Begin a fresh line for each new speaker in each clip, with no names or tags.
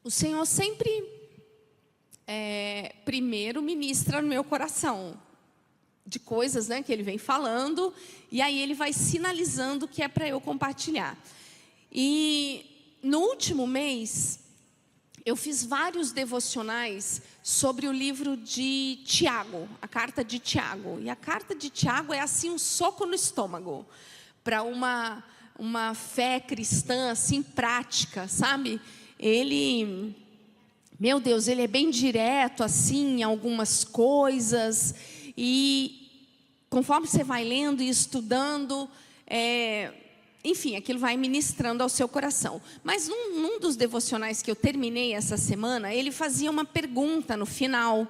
o Senhor sempre primeiro ministra no meu coração de coisas, né, que Ele vem falando, e aí Ele vai sinalizando que é para eu compartilhar. E no último mês, eu fiz vários devocionais sobre o livro de Tiago, a carta de Tiago. E a carta de Tiago é assim um soco no estômago para uma fé cristã assim prática, sabe? Ele, meu Deus, ele é bem direto assim em algumas coisas, e conforme você vai lendo e estudando, enfim, aquilo vai ministrando ao seu coração. Mas num dos devocionais que eu terminei essa semana, ele fazia uma pergunta no final,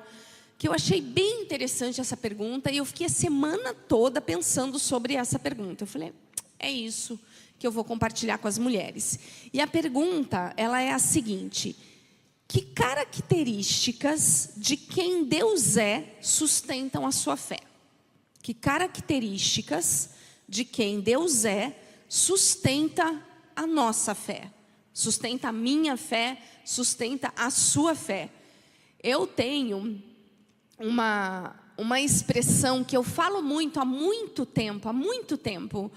que eu achei bem interessante essa pergunta, e eu fiquei a semana toda pensando sobre essa pergunta. Eu falei, é isso que eu vou compartilhar com as mulheres. E a pergunta, ela é a seguinte: que características de quem Deus é sustentam a sua fé? Que características de quem Deus é sustenta a nossa fé, sustenta a minha fé, sustenta a sua fé. Eu tenho uma expressão que eu falo muito há muito tempo,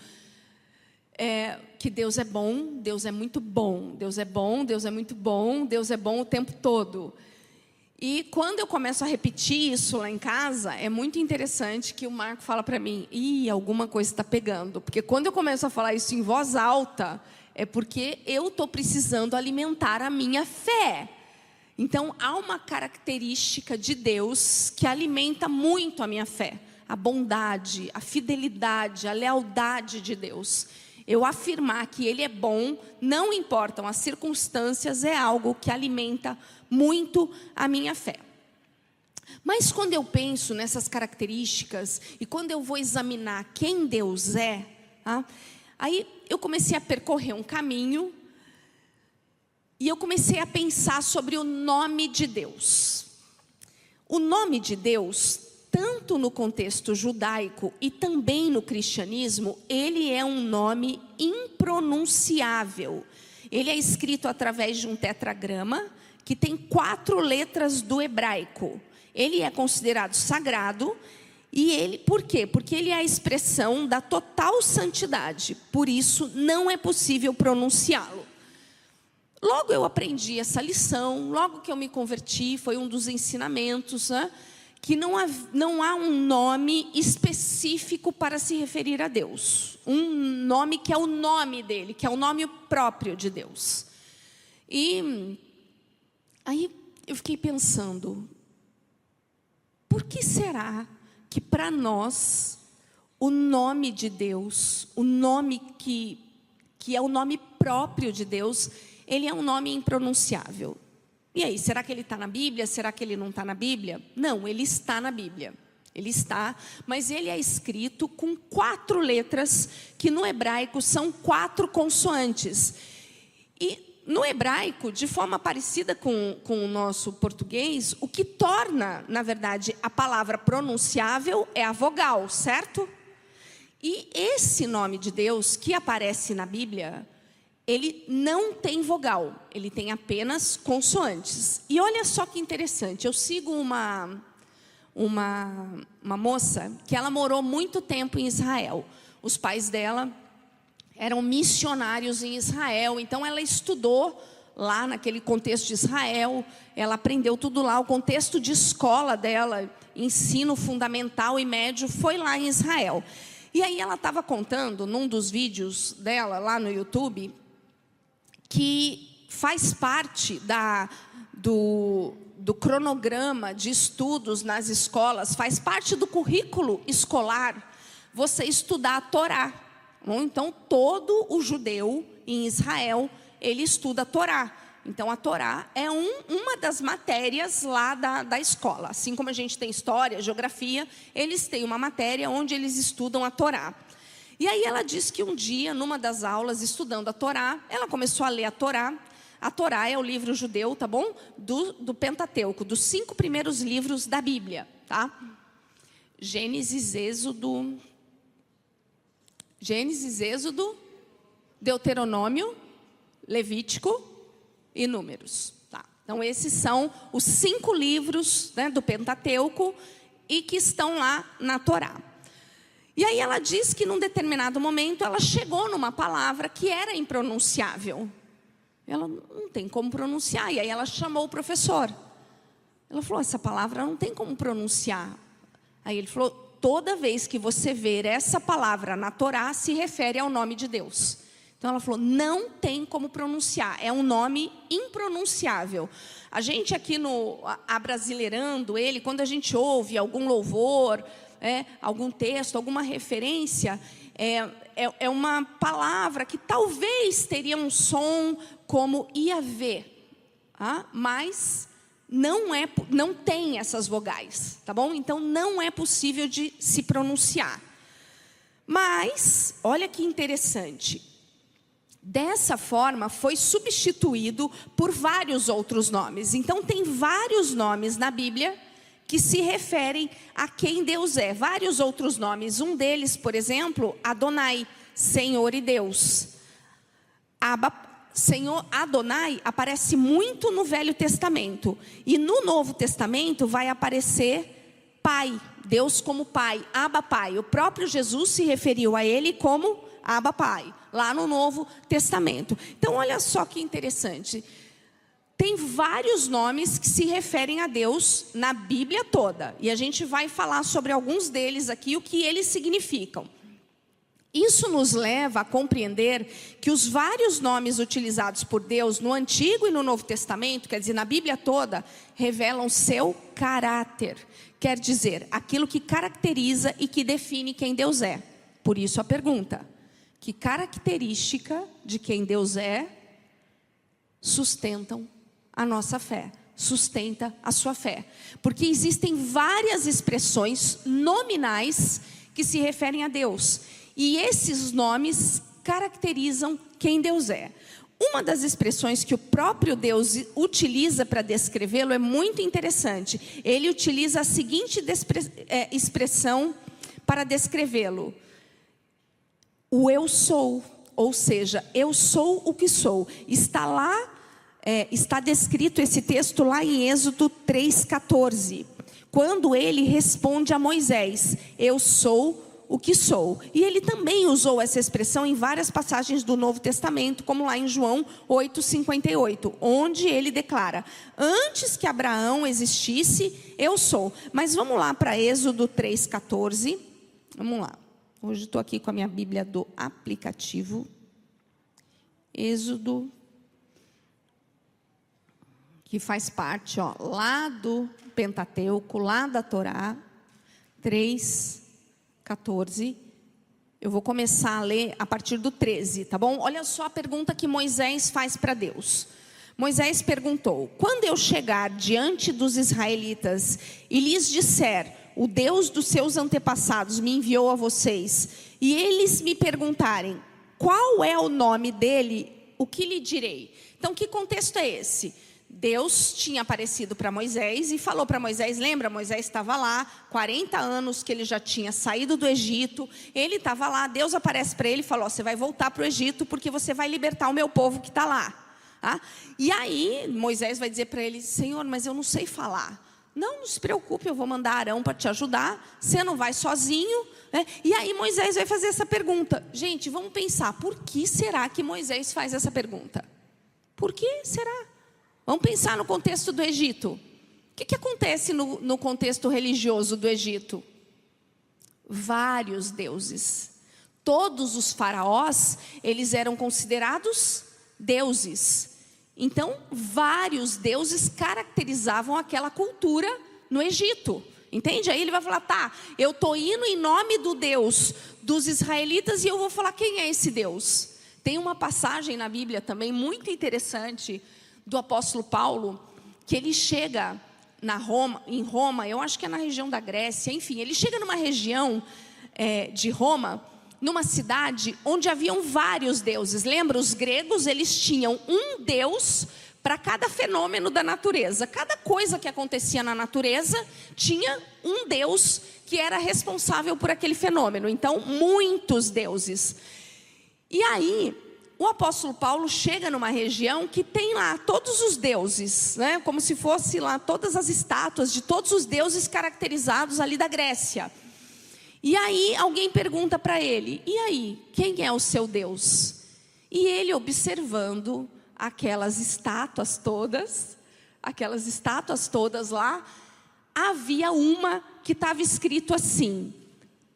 que Deus é bom, Deus é muito bom, Deus é bom, Deus é muito bom, Deus é bom o tempo todo. E quando eu começo a repetir isso lá em casa, é muito interessante que o Marco fala para mim, alguma coisa está pegando. Porque quando eu começo a falar isso em voz alta, é porque eu estou precisando alimentar a minha fé. Então, há uma característica de Deus que alimenta muito a minha fé. A bondade, a fidelidade, a lealdade de Deus. Eu afirmar que Ele é bom, não importam as circunstâncias, é algo que alimenta muito a minha fé. Mas quando eu penso nessas características, e quando eu vou examinar quem Deus é, aí eu comecei a percorrer um caminho, e eu comecei a pensar sobre o nome de Deus. O nome de Deus, tanto no contexto judaico e também no cristianismo, ele é um nome impronunciável. Ele é escrito através de um tetragrama que tem 4 letras do hebraico. Ele é considerado sagrado. E por quê? Porque ele é a expressão da total santidade. Por isso, não é possível pronunciá-lo. Logo eu aprendi essa lição, logo que eu me converti, foi um dos ensinamentos, que não há um nome específico para se referir a Deus. Um nome que é o nome dele, que é o nome próprio de Deus. E aí eu fiquei pensando, por que será que para nós o nome de Deus, o nome que é o nome próprio de Deus, ele é um nome impronunciável? E aí, será que ele está na Bíblia? Será que ele não está na Bíblia? Não, ele está na Bíblia. Ele está, mas ele é escrito com 4 letras, que no hebraico são 4 consoantes. E no hebraico, de forma parecida com o nosso português, o que torna, na verdade, a palavra pronunciável é a vogal, certo? E esse nome de Deus que aparece na Bíblia, ele não tem vogal, ele tem apenas consoantes. E olha só que interessante, eu sigo uma moça que ela morou muito tempo em Israel. Os pais dela eram missionários em Israel, então ela estudou lá naquele contexto de Israel, ela aprendeu tudo lá, o contexto de escola dela, ensino fundamental e médio, foi lá em Israel. E aí ela estava contando, num dos vídeos dela lá no YouTube, que faz parte do cronograma de estudos nas escolas, faz parte do currículo escolar, você estudar a Torá. Então, todo o judeu em Israel, ele estuda a Torá. Então, a Torá é uma das matérias lá da escola. Assim como a gente tem história, geografia, eles têm uma matéria onde eles estudam a Torá. E aí ela disse que um dia, numa das aulas, estudando a Torá, ela começou a ler a Torá. A Torá é o livro judeu, tá bom? Do Pentateuco, dos 5 primeiros livros da Bíblia, tá? Gênesis, Êxodo, Deuteronômio, Levítico e Números. Tá. Então, esses são os 5 livros, né, do Pentateuco e que estão lá na Torá. E aí ela diz que num determinado momento ela chegou numa palavra que era impronunciável. Ela não tem como pronunciar. E aí ela chamou o professor. Ela falou, essa palavra não tem como pronunciar. Aí ele falou, toda vez que você ver essa palavra na Torá, se refere ao nome de Deus. Então ela falou, não tem como pronunciar. É um nome impronunciável. A gente aqui no Abrasileirando ele, quando a gente ouve algum louvor, algum texto, alguma referência, é uma palavra que talvez teria um som como Iavé, mas não tem essas vogais, tá bom? Então não é possível de se pronunciar. Mas, olha que interessante, dessa forma foi substituído por vários outros nomes. Então tem vários nomes na Bíblia que se referem a quem Deus é. Vários outros nomes. Um deles, por exemplo, Adonai, Senhor e Deus. Senhor Adonai aparece muito no Velho Testamento. E no Novo Testamento vai aparecer Pai. Deus como Pai, Abba Pai. O próprio Jesus se referiu a Ele como Abba Pai, lá no Novo Testamento. Então olha só que interessante. Tem vários nomes que se referem a Deus na Bíblia toda. E a gente vai falar sobre alguns deles aqui, o que eles significam. Isso nos leva a compreender que os vários nomes utilizados por Deus no Antigo e no Novo Testamento, quer dizer, na Bíblia toda, revelam seu caráter. Quer dizer, aquilo que caracteriza e que define quem Deus é. Por isso a pergunta, que característica de quem Deus é sustentam a nossa fé, sustenta a sua fé? Porque existem várias expressões nominais que se referem a Deus. E esses nomes caracterizam quem Deus é. Uma das expressões que o próprio Deus utiliza para descrevê-lo é muito interessante. Ele utiliza a seguinte expressão para descrevê-lo. O eu sou, ou seja, eu sou o que sou. Está lá, está descrito esse texto lá em Êxodo 3,14. Quando ele responde a Moisés, eu sou o que sou. E ele também usou essa expressão em várias passagens do Novo Testamento, como lá em João 8,58, onde ele declara, antes que Abraão existisse, eu sou. Mas vamos lá para Êxodo 3,14. Vamos lá. Hoje estou aqui com a minha Bíblia do aplicativo. Êxodo, que faz parte, lá do Pentateuco, lá da Torá, 3:14. Eu vou começar a ler a partir do 13, tá bom? Olha só a pergunta que Moisés faz para Deus. Moisés perguntou, quando eu chegar diante dos israelitas e lhes disser, o Deus dos seus antepassados me enviou a vocês, e eles me perguntarem, qual é o nome dele, o que lhe direi? Então, que contexto é esse? Deus tinha aparecido para Moisés e falou para Moisés, lembra? Moisés estava lá, 40 anos que ele já tinha saído do Egito, ele estava lá, Deus aparece para ele e falou, você vai voltar para o Egito porque você vai libertar o meu povo que está lá. E aí Moisés vai dizer para ele, Senhor, mas eu não sei falar. Não se preocupe, eu vou mandar Arão para te ajudar, você não vai sozinho. E aí Moisés vai fazer essa pergunta. Gente, vamos pensar, por que será que Moisés faz essa pergunta? Por que será? Vamos pensar no contexto do Egito. O que acontece no contexto religioso do Egito? Vários deuses. Todos os faraós, eles eram considerados deuses. Então, vários deuses caracterizavam aquela cultura no Egito. Entende? Aí ele vai falar, tá, eu estou indo em nome do Deus dos israelitas e eu vou falar quem é esse Deus. Tem uma passagem na Bíblia também muito interessante do apóstolo Paulo, que ele chega em Roma, eu acho que é na região da Grécia, enfim, ele chega numa região de Roma, numa cidade onde haviam vários deuses. Lembra, os gregos, eles tinham um deus para cada fenômeno da natureza. Cada coisa que acontecia na natureza tinha um deus que era responsável por aquele fenômeno. Então, muitos deuses. E aí, o apóstolo Paulo chega numa região que tem lá todos os deuses, né? Como se fosse lá todas as estátuas de todos os deuses caracterizados ali da Grécia. E aí alguém pergunta para ele: e aí, quem é o seu Deus? E ele, observando aquelas estátuas todas lá, havia uma que estava escrito assim: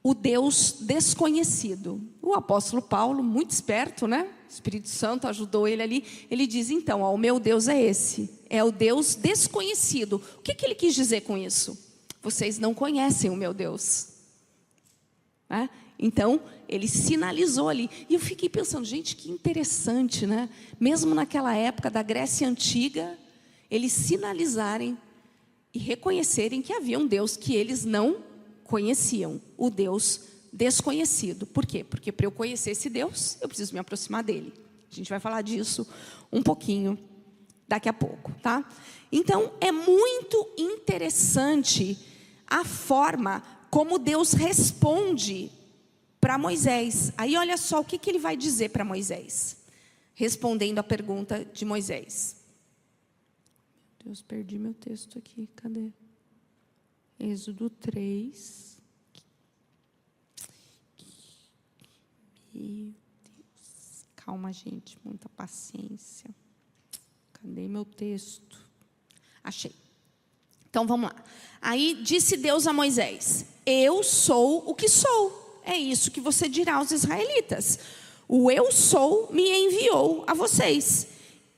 o Deus desconhecido. O apóstolo Paulo, muito esperto, né? O Espírito Santo ajudou ele ali. Ele diz: então, ó, o meu Deus é esse, é o Deus desconhecido. O que ele quis dizer com isso? Vocês não conhecem o meu Deus. Então, ele sinalizou ali. E eu fiquei pensando, gente, que interessante, né? Mesmo naquela época da Grécia Antiga, eles sinalizarem e reconhecerem que havia um Deus que eles não conheciam, o Deus desconhecido. Por quê? Porque para eu conhecer esse Deus, eu preciso me aproximar dele. A gente vai falar disso um pouquinho daqui a pouco, tá? Então, é muito interessante a forma como Deus responde para Moisés. Aí olha só o que ele vai dizer para Moisés, respondendo a pergunta de Moisés. Meu Deus, perdi meu texto aqui, cadê? Êxodo 3. Meu Deus, calma, gente, muita paciência. Cadê meu texto? Achei. Então vamos lá. Aí disse Deus a Moisés: eu sou o que sou. É isso que você dirá aos israelitas. O eu sou me enviou a vocês.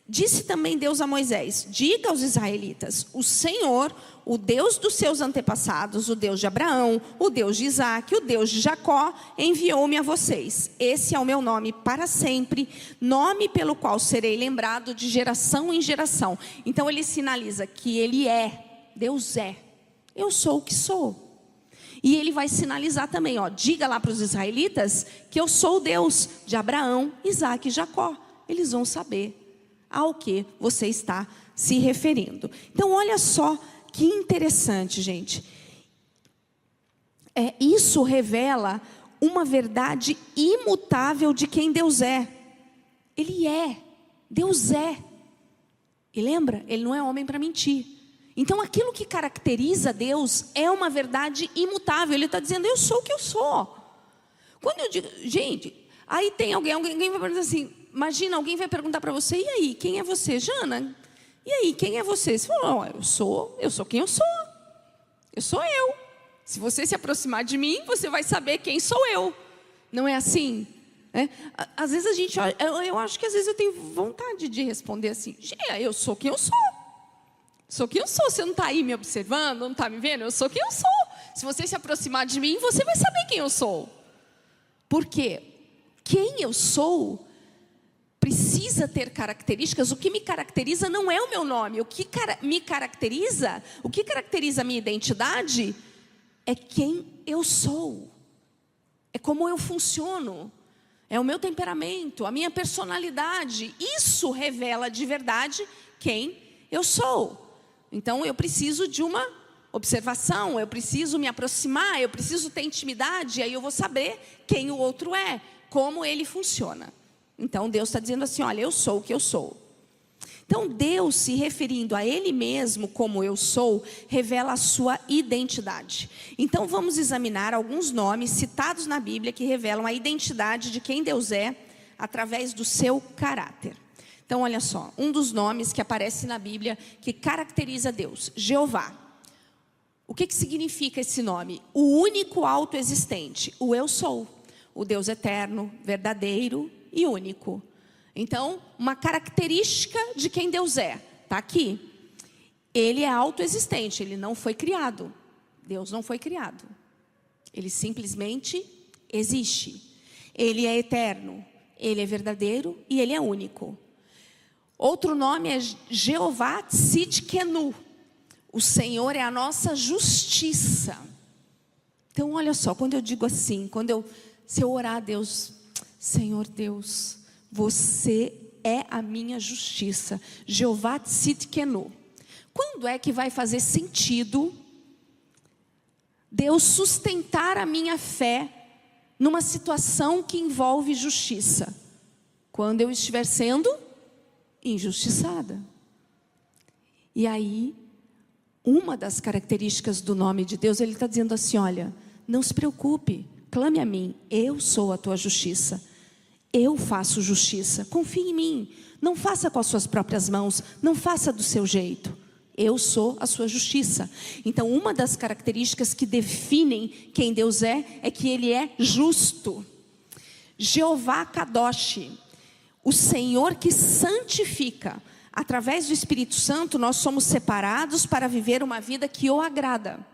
Disse também Deus a Moisés: diga aos israelitas: o Senhor, o Deus dos seus antepassados, o Deus de Abraão, o Deus de Isaque, o Deus de Jacó, enviou-me a vocês. Esse é o meu nome para sempre, nome pelo qual serei lembrado de geração em geração. Então ele sinaliza que ele é, Deus é, eu sou o que sou. E ele vai sinalizar também, ó, diga lá para os israelitas que eu sou o Deus de Abraão, Isaque e Jacó. Eles vão saber ao que você está se referindo. Então olha só que interessante, gente. Isso revela uma verdade imutável de quem Deus é. Ele é, Deus é. E lembra, ele não é homem para mentir. Então aquilo que caracteriza Deus é uma verdade imutável. Ele está dizendo: eu sou o que eu sou. Quando eu digo, gente, aí tem alguém vai perguntar assim, imagina, alguém vai perguntar para você: e aí, quem é você, Jana? E aí, quem é você? Você falou: oh, eu sou quem eu sou. Eu sou eu. Se você se aproximar de mim, você vai saber quem sou eu. Não é assim? Às vezes a gente, eu acho que às vezes eu tenho vontade de responder assim: eu sou quem eu sou. Sou quem eu sou. Você não está aí me observando, não está me vendo? Eu sou quem eu sou. Se você se aproximar de mim, você vai saber quem eu sou. Por quê? Quem eu sou precisa ter características. O que me caracteriza não é o meu nome. O que me caracteriza, o que caracteriza a minha identidade é quem eu sou. É como eu funciono. É o meu temperamento, a minha personalidade. Isso revela de verdade quem eu sou. Então eu preciso de uma observação, eu preciso me aproximar, eu preciso ter intimidade, aí eu vou saber quem o outro é, como ele funciona. Então Deus está dizendo assim: olha, eu sou o que eu sou. Então Deus, se referindo a Ele mesmo como eu sou, revela a sua identidade. Então vamos examinar alguns nomes citados na Bíblia que revelam a identidade de quem Deus é através do seu caráter. Então olha só, um dos nomes que aparece na Bíblia que caracteriza Deus: Jeová. O que significa esse nome? O único autoexistente, o eu sou, o Deus eterno, verdadeiro e único. Então, uma característica de quem Deus é, está aqui. Ele é autoexistente, ele não foi criado. Deus não foi criado. Ele simplesmente existe. Ele é eterno, ele é verdadeiro e ele é único. Outro nome é Jeová Tzidkenu. O Senhor é a nossa justiça. Então olha só, quando eu digo assim, se eu orar a Deus: Senhor Deus, você é a minha justiça, Jeová Tzidkenu. Quando é que vai fazer sentido Deus sustentar a minha fé numa situação que envolve justiça? quando eu estiver sendo injustiçada. E aí, uma das características do nome de Deus, ele está dizendo assim, olha, não se preocupe, clame a mim, eu sou a tua justiça. Eu faço justiça, confie em mim. Não faça com as suas próprias mãos, não faça do seu jeito. Eu sou a sua justiça. Então, uma das características que definem quem Deus é que Ele é justo. Jeová Kadosh, o Senhor que santifica. Através do Espírito Santo, nós somos separados para viver uma vida que o agrada.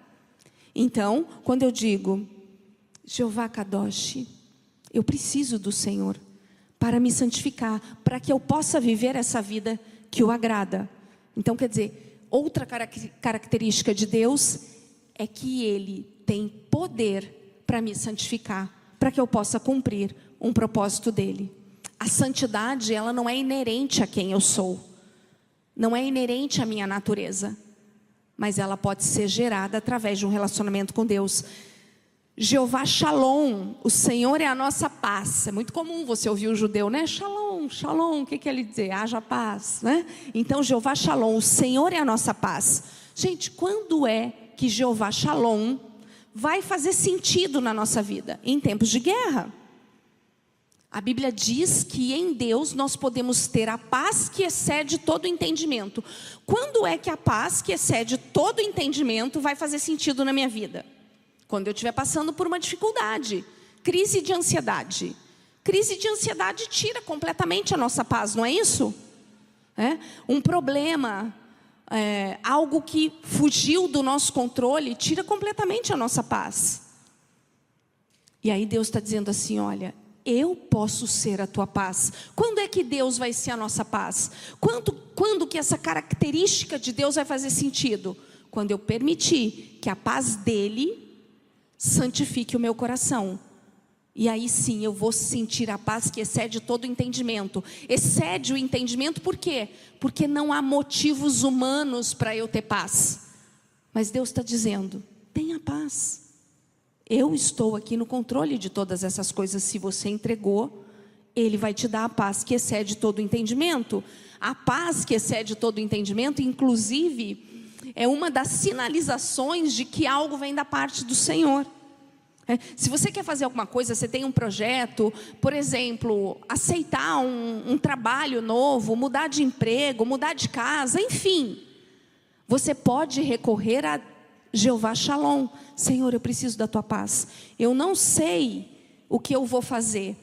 Então, quando eu digo, Jeová Kadosh, eu preciso do Senhor para me santificar, para que eu possa viver essa vida que o agrada. Então, quer dizer, outra característica de Deus é que Ele tem poder para me santificar, para que eu possa cumprir um propósito dEle. A santidade, ela não é inerente a quem eu sou. Não é inerente à minha natureza, mas ela pode ser gerada através de um relacionamento com Deus. Jeová Shalom, o Senhor é a nossa paz. É muito comum você ouvir o judeu, né? Shalom, shalom, o que ele dizer? Haja paz, né? Então Jeová Shalom, o Senhor é a nossa paz. Gente, quando é que Jeová Shalom vai fazer sentido na nossa vida? Em tempos de guerra. A Bíblia diz que em Deus nós podemos ter a paz que excede todo entendimento. Quando é que a paz que excede todo entendimento vai fazer sentido na minha vida? Quando eu estiver passando por uma dificuldade, crise de ansiedade. Crise de ansiedade tira completamente a nossa paz, não é isso? Um problema, algo que fugiu do nosso controle, tira completamente a nossa paz. E aí Deus está dizendo assim, olha, eu posso ser a tua paz. Quando é que Deus vai ser a nossa paz? Quando que essa característica de Deus vai fazer sentido? Quando eu permitir que a paz dEle santifique o meu coração. E aí sim eu vou sentir a paz que excede todo o entendimento. Excede o entendimento por quê? Porque não há motivos humanos para eu ter paz. Mas Deus está dizendo, tenha paz. Eu estou aqui no controle de todas essas coisas. Se você entregou, Ele vai te dar a paz que excede todo o entendimento. A paz que excede todo o entendimento, inclusive, é uma das sinalizações de que algo vem da parte do Senhor. Se você quer fazer alguma coisa, você tem um projeto, por exemplo, aceitar um trabalho novo, mudar de emprego, mudar de casa, enfim. Você pode recorrer a Jeová Shalom. Senhor, eu preciso da tua paz. Eu não sei o que eu vou fazer.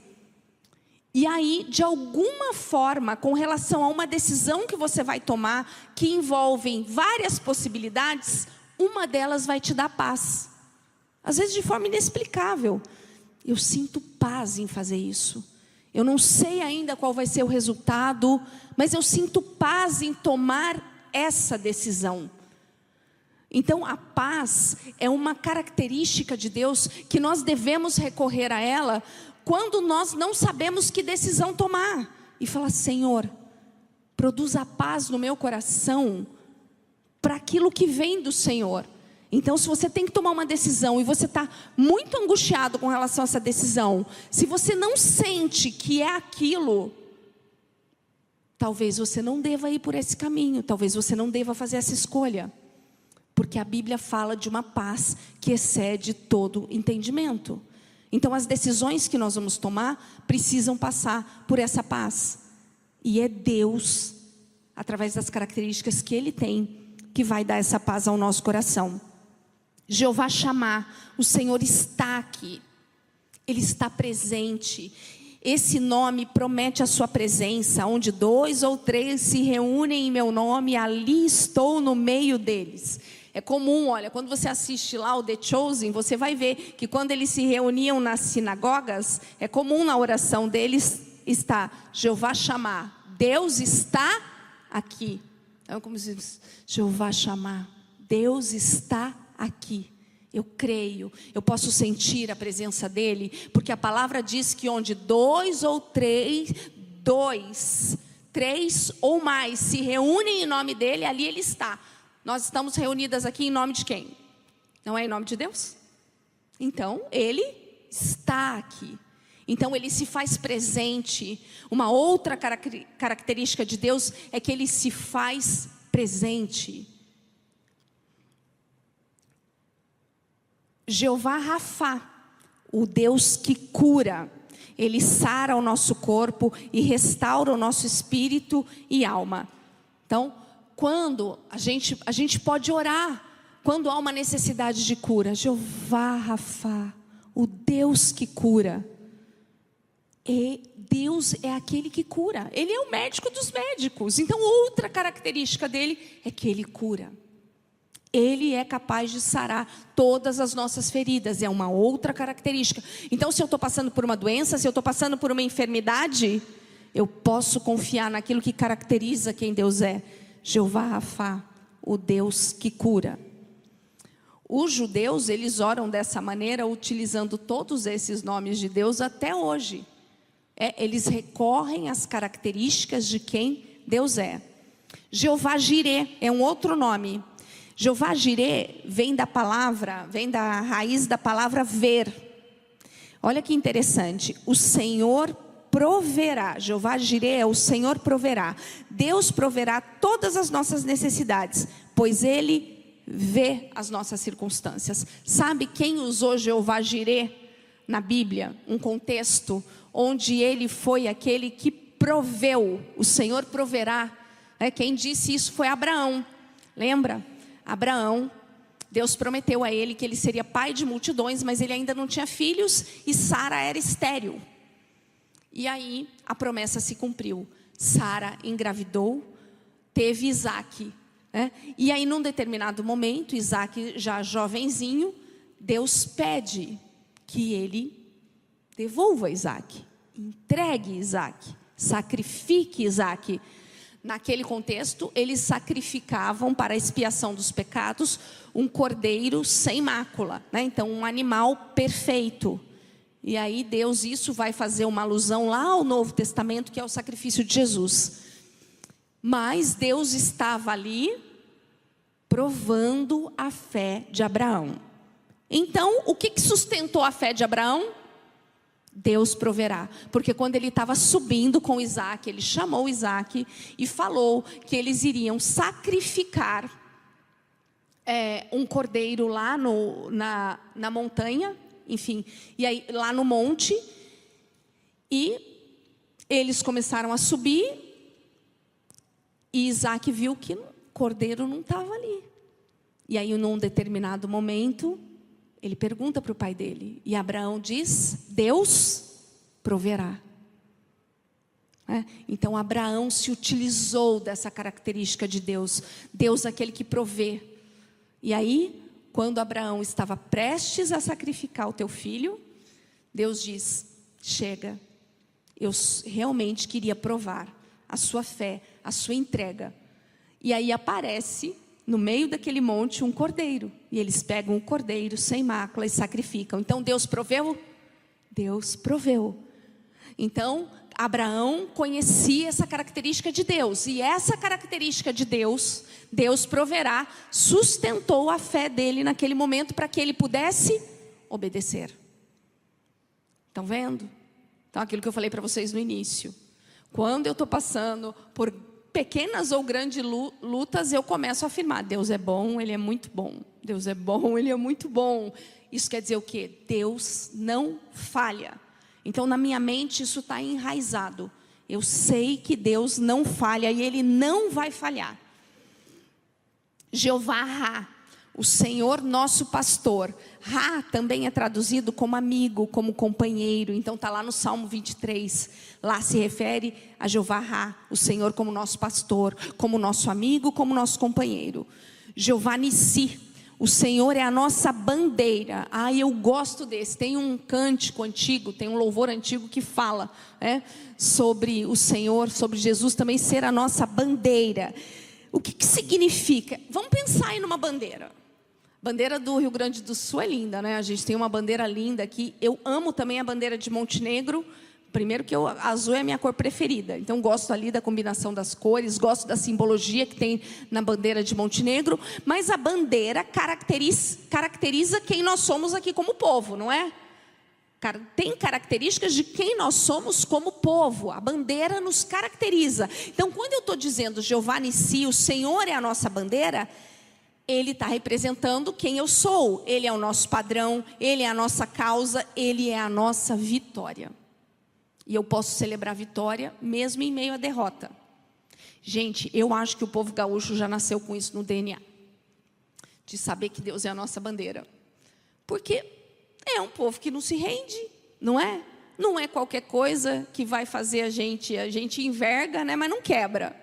E aí, de alguma forma, com relação a uma decisão que você vai tomar, que envolve várias possibilidades, uma delas vai te dar paz. Às vezes de forma inexplicável. Eu sinto paz em fazer isso. Eu não sei ainda qual vai ser o resultado, mas eu sinto paz em tomar essa decisão. Então a paz é uma característica de Deus que nós devemos recorrer a ela quando nós não sabemos que decisão tomar. E falar, Senhor, produz a paz no meu coração para aquilo que vem do Senhor. Então, se você tem que tomar uma decisão e você está muito angustiado com relação a essa decisão, se você não sente que é aquilo, talvez você não deva ir por esse caminho, talvez você não deva fazer essa escolha. Porque a Bíblia fala de uma paz que excede todo entendimento. Então, as decisões que nós vamos tomar precisam passar por essa paz. E é Deus, através das características que Ele tem, que vai dar essa paz ao nosso coração. Jeová Shammah, o Senhor está aqui, Ele está presente. Esse nome promete a sua presença, onde 2 ou 3 se reúnem em meu nome, ali estou no meio deles. É comum, olha, quando você assiste lá o The Chosen, você vai ver que quando eles se reuniam nas sinagogas, é comum na oração deles estar Jeová Shammah, Deus está aqui. Então, como se diz, Jeová Shammah, Deus está aqui. Eu creio, eu posso sentir a presença dEle, porque a palavra diz que onde 2 ou 3, 3 ou mais se reúnem em nome dEle, ali Ele está. Nós estamos reunidas aqui em nome de quem? Não é em nome de Deus? Então, Ele está aqui. Então ele se faz presente. Uma outra característica de Deus é que ele se faz presente. Jeová Rafá, o Deus que cura, ele sara o nosso corpo e restaura o nosso espírito e alma. Então, quando a gente pode orar, quando há uma necessidade de cura, Jeová Rafá, o Deus que cura. E Deus é aquele que cura. Ele é o médico dos médicos. Então outra característica dele é que ele cura. Ele é capaz de sarar todas as nossas feridas. É uma outra característica. Então se eu estou passando por uma doença, se eu estou passando por uma enfermidade, eu posso confiar naquilo que caracteriza quem Deus é. Jeová Rafá, o Deus que cura. Os judeus, eles oram dessa maneira, utilizando todos esses nomes de Deus até hoje. Eles recorrem às características de quem Deus é. Jeová Jirê é um outro nome. Jeová Jirê vem da raiz da palavra ver. Olha que interessante. O Senhor proverá. Jeová Jirê é o Senhor proverá. Deus proverá todas as nossas necessidades, pois Ele vê as nossas circunstâncias. Sabe quem usou Jeová Jirê na Bíblia? Um contexto onde ele foi aquele que proveu. O Senhor proverá. Quem disse isso foi Abraão. Lembra? Abraão, Deus prometeu a ele que ele seria pai de multidões, mas ele ainda não tinha filhos e Sara era estéril. E aí a promessa se cumpriu. Sara engravidou, teve Isaque. E aí num determinado momento, Isaque já jovenzinho, Deus pede que ele devolva Isaque, entregue Isaque, sacrifique Isaque. Naquele contexto, eles sacrificavam para a expiação dos pecados um cordeiro sem mácula, Então um animal perfeito. E aí Deus, isso vai fazer uma alusão lá ao Novo Testamento, que é o sacrifício de Jesus. Mas Deus estava ali provando a fé de Abraão. Então, o que sustentou a fé de Abraão? Deus proverá. Porque quando ele estava subindo com Isaque, ele chamou Isaque e falou que eles iriam sacrificar um cordeiro lá na montanha, enfim, e aí lá no monte. E eles começaram a subir e Isaque viu que o cordeiro não estava ali. E aí num determinado momento ele pergunta para o pai dele. E Abraão diz: Deus proverá. Então Abraão se utilizou dessa característica de Deus. Deus é aquele que provê. E aí, quando Abraão estava prestes a sacrificar o teu filho, Deus diz: chega, eu realmente queria provar a sua fé, a sua entrega. E aí aparece no meio daquele monte um cordeiro. E eles pegam o cordeiro sem mácula e sacrificam. Então Deus proveu? Deus proveu. Então Abraão conhecia essa característica de Deus. E essa característica de Deus, Deus proverá, sustentou a fé dele naquele momento para que ele pudesse obedecer. Estão vendo? Então aquilo que eu falei para vocês no início. Quando eu estou passando por pequenas ou grandes lutas, eu começo a afirmar: Deus é bom, Ele é muito bom. Deus é bom, Ele é muito bom. Isso quer dizer o quê? Deus não falha. Então na minha mente isso está enraizado. Eu sei que Deus não falha e Ele não vai falhar. Jeová Ra, o Senhor nosso pastor. Ra também é traduzido como amigo, como companheiro. Então está lá no Salmo 23. Lá se refere a Jeová Ra, o Senhor como nosso pastor, como nosso amigo, como nosso companheiro. Jeová Nissi, o Senhor é a nossa bandeira. Eu gosto desse. Tem um cântico antigo, tem um louvor antigo que fala sobre o Senhor, sobre Jesus também ser a nossa bandeira. O que significa? Vamos pensar aí numa bandeira. Bandeira do Rio Grande do Sul é linda, A gente tem uma bandeira linda aqui. Eu amo também a bandeira de Montenegro. Primeiro que azul é a minha cor preferida. Então gosto ali da combinação das cores, gosto da simbologia que tem na bandeira de Montenegro. Mas a bandeira caracteriza quem nós somos aqui como povo, não é? tem características de quem nós somos como povo. A bandeira nos caracteriza. Então, quando eu estou dizendo Jeová Nissi, o Senhor é a nossa bandeira, Ele está representando quem eu sou. Ele é o nosso padrão, Ele é a nossa causa, Ele é a nossa vitória. E eu posso celebrar a vitória mesmo em meio à derrota. Gente, eu acho que o povo gaúcho já nasceu com isso no DNA. De saber que Deus é a nossa bandeira. Porque é um povo que não se rende, não é? Não é qualquer coisa que vai fazer a gente enverga, né? Mas não quebra.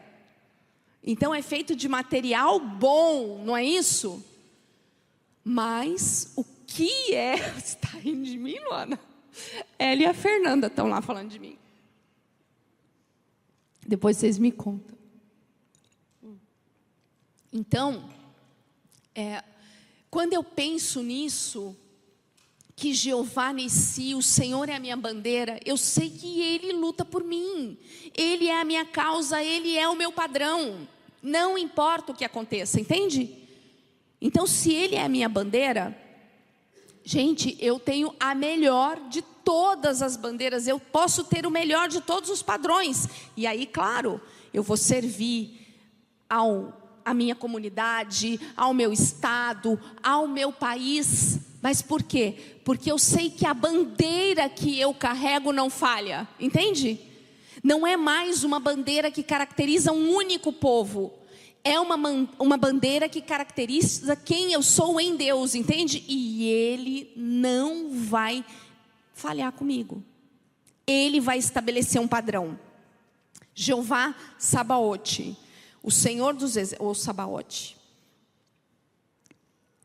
Então é feito de material bom, não é isso? Mas o que é... Você está rindo de mim, Luana? Ela e a Fernanda estão lá falando de mim. Depois vocês me contam. Então, quando eu penso nisso, que Jeová Nissi, o Senhor é a minha bandeira, eu sei que Ele luta por mim. Ele é a minha causa, Ele é o meu padrão. Não importa o que aconteça, entende? Então, se Ele é a minha bandeira, gente, eu tenho a melhor de todas as bandeiras. Eu posso ter o melhor de todos os padrões. E aí, claro, eu vou servir à minha comunidade, ao meu estado, ao meu país. Mas por quê? Porque eu sei que a bandeira que eu carrego não falha. Entende? Não é mais uma bandeira que caracteriza um único povo. É uma bandeira que caracteriza quem eu sou em Deus, entende? E Ele não vai falhar comigo. Ele vai estabelecer um padrão. Jeová Sabaote, o Senhor dos Sabaote,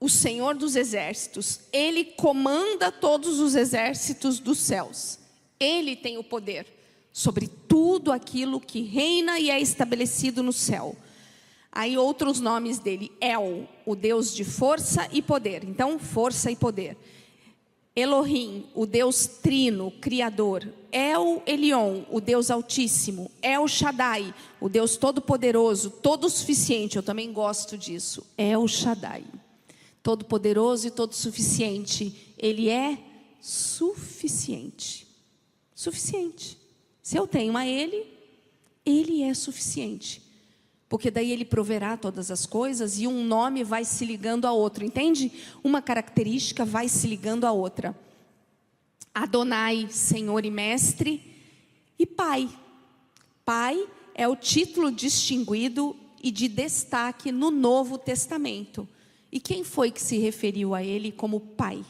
o Senhor dos exércitos, Ele comanda todos os exércitos dos céus. Ele tem o poder sobre tudo aquilo que reina e é estabelecido no céu. Aí outros nomes dele: El, o Deus de força e poder. Então, força e poder. Elohim, o Deus trino, criador. El Elyon, o Deus altíssimo. El Shaddai, o Deus todo-poderoso, todo-suficiente. Eu também gosto disso. El Shaddai, todo-poderoso e todo-suficiente. Ele é suficiente. Suficiente. Se eu tenho a Ele, Ele é suficiente. Porque daí Ele proverá todas as coisas e um nome vai se ligando a outro, entende? Uma característica vai se ligando a outra. Adonai, Senhor e Mestre, e Pai. Pai é o título distinguido e de destaque no Novo Testamento. E quem foi que se referiu a Ele como Pai?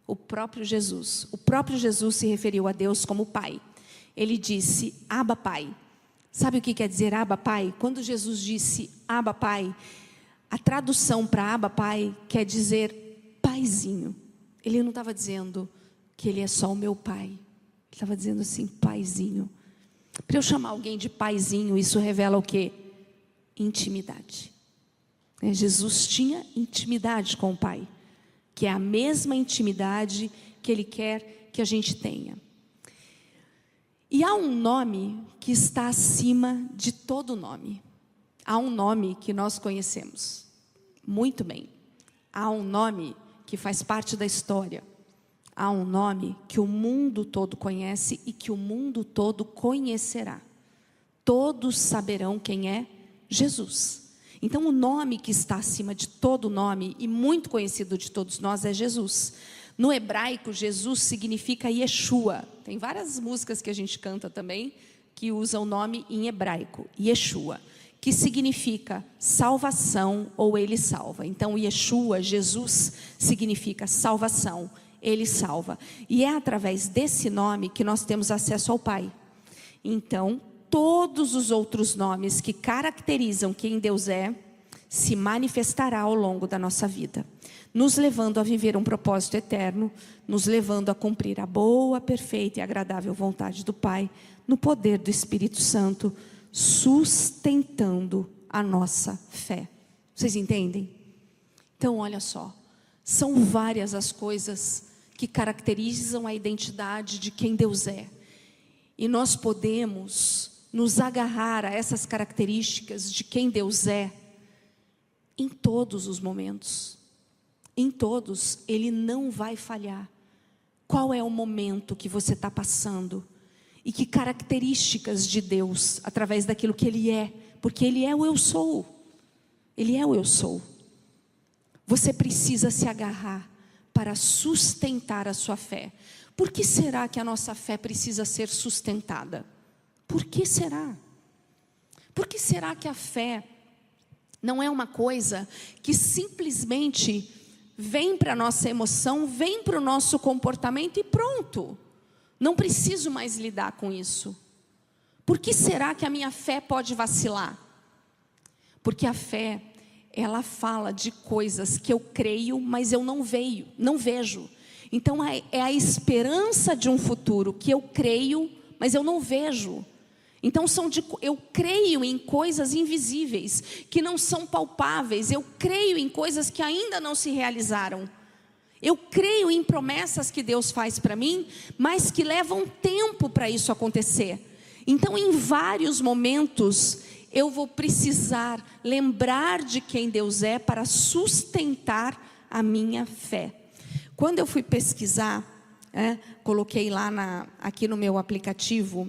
O próprio Jesus. O próprio Jesus se referiu a Deus como Pai. Ele disse: Abba, Pai. Sabe o que quer dizer Abba, Pai? Quando Jesus disse Abba, Pai, a tradução para Abba, Pai quer dizer paizinho. Ele não estava dizendo que Ele é só o meu Pai. Ele estava dizendo assim, paizinho. Para eu chamar alguém de paizinho, isso revela o quê? Intimidade. Jesus tinha intimidade com o Pai, que é a mesma intimidade que Ele quer que a gente tenha. E há um nome que está acima de todo nome. Há um nome que nós conhecemos muito bem. Há um nome que faz parte da história. Há um nome que o mundo todo conhece e que o mundo todo conhecerá. Todos saberão quem é Jesus. Então o nome que está acima de todo nome e muito conhecido de todos nós é Jesus. No hebraico, Jesus significa Yeshua. Tem várias músicas que a gente canta também que usam o nome em hebraico, Yeshua, que significa salvação ou Ele salva. Então, Yeshua, Jesus, significa salvação, Ele salva. E é através desse nome que nós temos acesso ao Pai. Então, todos os outros nomes que caracterizam quem Deus é, se manifestará ao longo da nossa vida, nos levando a viver um propósito eterno, nos levando a cumprir a boa, perfeita e agradável vontade do Pai, no poder do Espírito Santo, sustentando a nossa fé. Vocês entendem? Então, olha só, são várias as coisas que caracterizam a identidade de quem Deus é. E nós podemos nos agarrar a essas características de quem Deus é, em todos os momentos. Em todos, Ele não vai falhar. Qual é o momento que você está passando? E que características de Deus, através daquilo que Ele é, porque Ele é o eu sou. Ele é o eu sou. Você precisa se agarrar para sustentar a sua fé. Por que será que a nossa fé precisa ser sustentada? Por que será? Por que será que a fé não é uma coisa que simplesmente vem para a nossa emoção, vem para o nosso comportamento e pronto? Não preciso mais lidar com isso. Por que será que a minha fé pode vacilar? Porque a fé, ela fala de coisas que eu creio, mas eu não vejo. Então é a esperança de um futuro que eu creio, mas eu não vejo. Então eu creio em coisas invisíveis, que não são palpáveis. Eu creio em coisas que ainda não se realizaram. Eu creio em promessas que Deus faz para mim, mas que levam tempo para isso acontecer. Então, em vários momentos, eu vou precisar lembrar de quem Deus é para sustentar a minha fé. Quando eu fui pesquisar, coloquei lá aqui no meu aplicativo,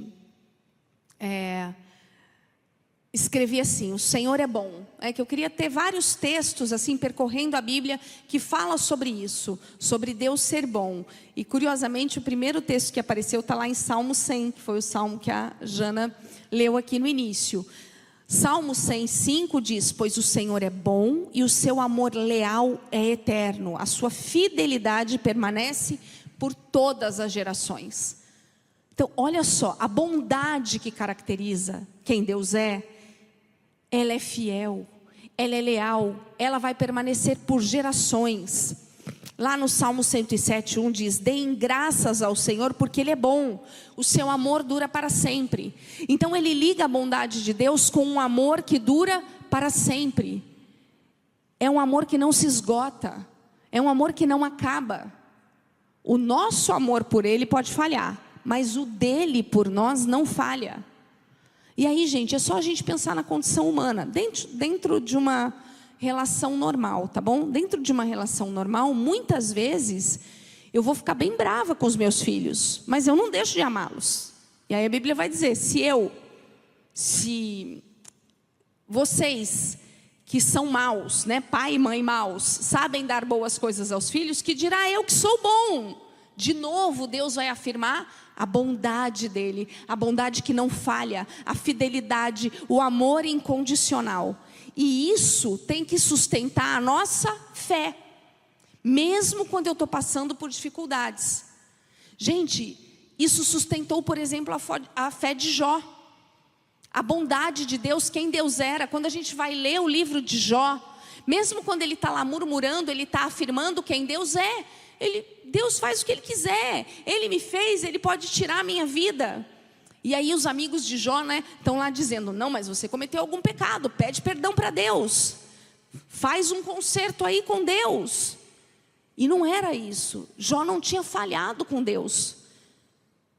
escrevi assim: o Senhor é bom. Que eu queria ter vários textos assim percorrendo a Bíblia que fala sobre isso, sobre Deus ser bom. E curiosamente o primeiro texto que apareceu está lá em Salmo 100, que foi o salmo que a Jana leu aqui no início. Salmo 105 diz: pois o Senhor é bom e o seu amor leal é eterno, a sua fidelidade permanece por todas as gerações. Então olha só, a bondade que caracteriza quem Deus é, ela é fiel, ela é leal, ela vai permanecer por gerações. Lá no Salmo 107:1 diz: deem graças ao Senhor porque Ele é bom, o seu amor dura para sempre. Então Ele liga a bondade de Deus com um amor que dura para sempre. É um amor que não se esgota, é um amor que não acaba. O nosso amor por Ele pode falhar, mas o dele por nós não falha. E aí, gente, é só a gente pensar na condição humana, dentro de uma relação normal, tá bom? Dentro de uma relação normal, muitas vezes, eu vou ficar bem brava com os meus filhos, mas eu não deixo de amá-los. E aí a Bíblia vai dizer: se vocês que são maus, pai e mãe maus, sabem dar boas coisas aos filhos, que dirá eu que sou bom? De novo, Deus vai afirmar a bondade dele, a bondade que não falha, a fidelidade, o amor incondicional. E isso tem que sustentar a nossa fé, mesmo quando eu estou passando por dificuldades. Gente, isso sustentou, por exemplo, a fé de Jó. A bondade de Deus, quem Deus era. Quando a gente vai ler o livro de Jó, mesmo quando ele está lá murmurando, ele está afirmando quem Deus é. Deus faz o que Ele quiser, Ele me fez, Ele pode tirar a minha vida. E aí os amigos de Jó estão lá dizendo: não, mas você cometeu algum pecado, pede perdão para Deus, faz um conserto aí com Deus. E não era isso. Jó não tinha falhado com Deus,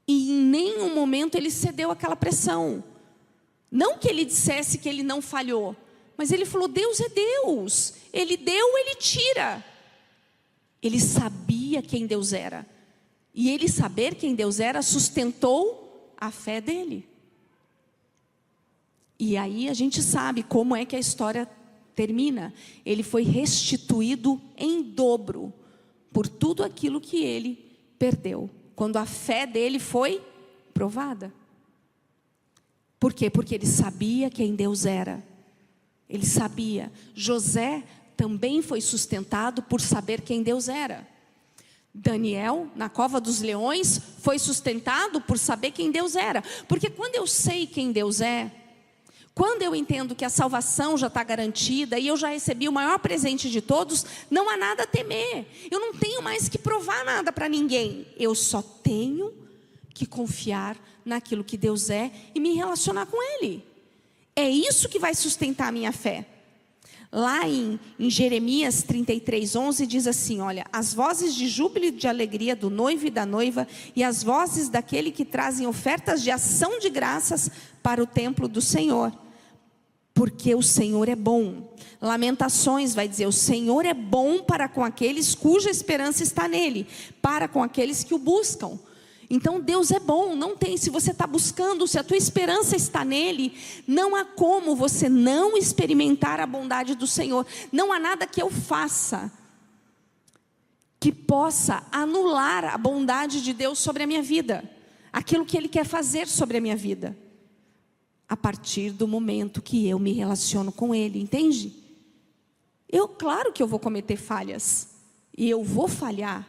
e em nenhum momento ele cedeu àquela pressão. Não que ele dissesse que ele não falhou, mas ele falou: Deus é Deus, Ele deu, Ele tira. Ele sabia quem Deus era. E ele saber quem Deus era sustentou a fé dele. E aí a gente sabe como é que a história termina. Ele foi restituído em dobro por tudo aquilo que ele perdeu, quando a fé dele foi provada. Por quê? Porque ele sabia quem Deus era. Ele sabia. José também foi sustentado por saber quem Deus era. Daniel, na cova dos leões, foi sustentado por saber quem Deus era. Porque quando eu sei quem Deus é, quando eu entendo que a salvação já está garantida e eu já recebi o maior presente de todos, não há nada a temer. Eu não tenho mais que provar nada para ninguém. Eu só tenho que confiar naquilo que Deus é e me relacionar com Ele. É isso que vai sustentar a minha fé. Lá em Jeremias 33:11 diz assim: olha, as vozes de júbilo e de alegria do noivo e da noiva, e as vozes daquele que trazem ofertas de ação de graças para o templo do Senhor. porque o Senhor é bom. Lamentações vai dizer: o Senhor é bom para com aqueles cuja esperança está nele, para com aqueles que o buscam. Então Deus é bom, não tem, se você está buscando, se a tua esperança está nele, não há como você não experimentar a bondade do Senhor. Não há nada que eu faça que possa anular a bondade de Deus sobre a minha vida, aquilo que Ele quer fazer sobre a minha vida, a partir do momento que eu me relaciono com Ele, entende? Claro que eu vou cometer falhas, e eu vou falhar,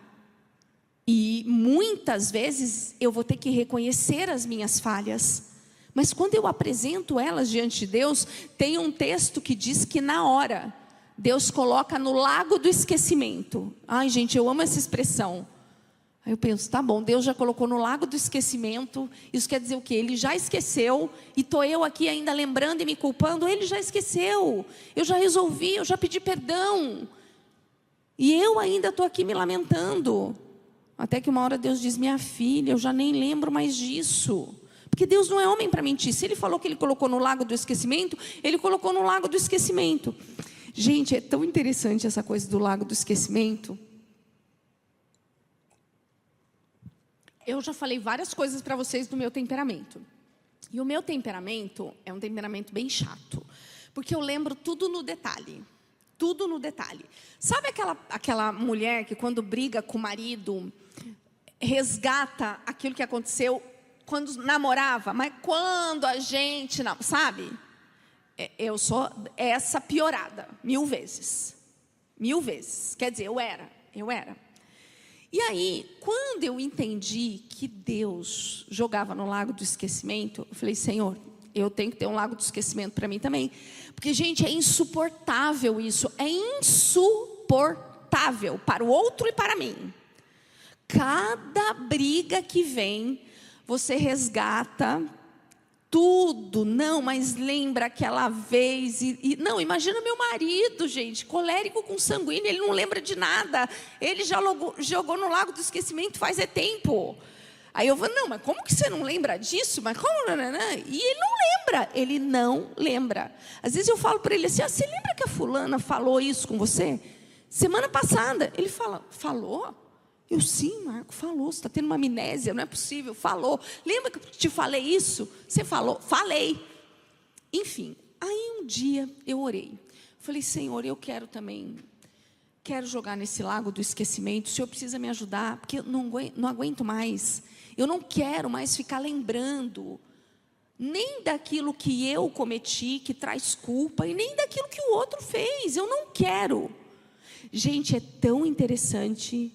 e muitas vezes eu vou ter que reconhecer as minhas falhas, mas quando eu apresento elas diante de Deus, tem um texto que diz que na hora, Deus coloca no lago do esquecimento. Ai, gente, eu amo essa expressão. Aí eu penso, tá bom, Deus já colocou no lago do esquecimento. Isso quer dizer o quê? Ele já esqueceu, e estou eu aqui ainda lembrando e me culpando. Ele já esqueceu, eu já resolvi, eu já pedi perdão, e eu ainda estou aqui me lamentando. Até que uma hora Deus diz: minha filha, eu já nem lembro mais disso. Porque Deus não é homem para mentir. Se Ele falou que Ele colocou no lago do esquecimento, Ele colocou no lago do esquecimento. Gente, é tão interessante essa coisa do lago do esquecimento. Eu já falei várias coisas para vocês do meu temperamento. E o meu temperamento é um temperamento bem chato. Porque eu lembro tudo no detalhe. Tudo no detalhe. Sabe aquela mulher que quando briga com o marido, resgata aquilo que aconteceu quando namorava, mas quando a gente não, sabe? Eu sou essa piorada, 1000 vezes. 1000 vezes. Quer dizer, eu era. E aí, quando eu entendi que Deus jogava no lago do esquecimento, eu falei: Senhor, eu tenho que ter um lago do esquecimento para mim também. Porque, gente, é insuportável isso. É insuportável para o outro e para mim. Cada briga que vem, você resgata tudo. Não, mas lembra aquela vez. Não, imagina meu marido, gente, colérico com sanguíneo, ele não lembra de nada. Ele já jogou no lago do esquecimento faz tempo. Aí eu vou: não, mas como que você não lembra disso? Mas como? E ele não lembra. Às vezes eu falo para ele assim: você lembra que a fulana falou isso com você? Semana passada. Ele fala: falou? Eu: sim, Marco, falou. Você está tendo uma amnésia, não é possível. Falou. Lembra que eu te falei isso? Você falou? Falei. Enfim, aí um dia eu orei. Falei: Senhor, eu quero jogar nesse lago do esquecimento. O Senhor precisa me ajudar, porque eu não aguento mais. Eu não quero mais ficar lembrando nem daquilo que eu cometi, que traz culpa, e nem daquilo que o outro fez. Eu não quero. Gente, é tão interessante.